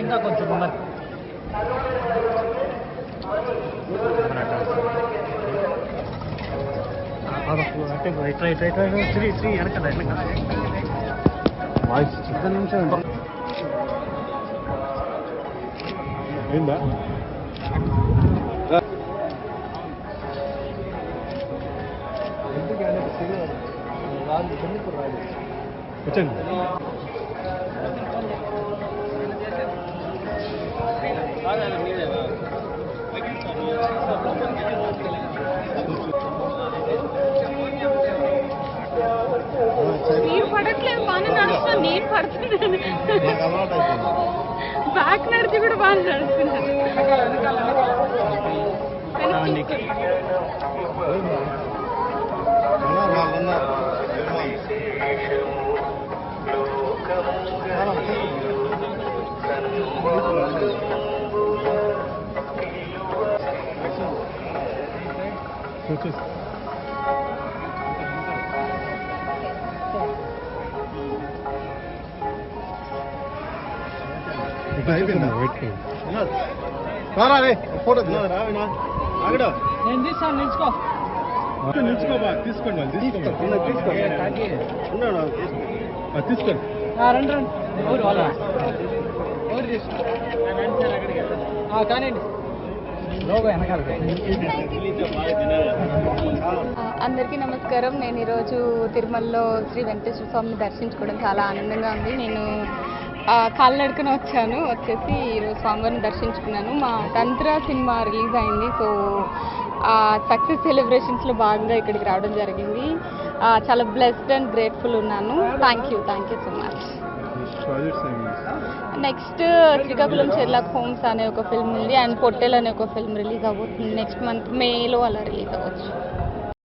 ఇంకా కొంచెం ఉన్నది. అంటే శ్రీ శ్రీ వెనకాల వాయిస్ చిన్న నిమిషం ఏందా వచ్చండి. మీరు పడట్లేదు, బాగానే నడుస్తున్నాను. నేను పడుతున్నాను, బ్యాక్ నడిచి కూడా బాగా నడుస్తున్నాను. ఫోటో నేను తీస్తాను, నిల్చుకో నిల్చుకోబా. తీసుకోండి వాళ్ళు తీసుకోండి తీసుకోండి. రండి రండి. ఎవరు వాళ్ళ ఎవరు తీసుకో కానీ అందరికీ నమస్కారం. నేను ఈరోజు తిరుమలలో శ్రీ వెంకటేశ్వర స్వామిని దర్శించుకోవడం చాలా ఆనందంగా ఉంది. నేను కాలినడకన వచ్చేసి ఈరోజు స్వామివారిని దర్శించుకున్నాను. మా తంత్ర సినిమా రిలీజ్ అయింది. సో సక్సెస్ సెలబ్రేషన్స్లో భాగంగా ఇక్కడికి రావడం జరిగింది. చాలా బ్లెస్డ్ అండ్ గ్రేట్ఫుల్ ఉన్నాను. Thank you so much. Next Srikakulam Sherlock Holmes అనే ఒక ఫిల్మ్ ఉంది, అండ్ పొట్టెల్ అనే ఒక ఫిల్మ్ రిలీజ్ అవ్వబోతుంది. నెక్స్ట్ మంత్ మేలో అలా రిలీజ్ అవ్వచ్చు.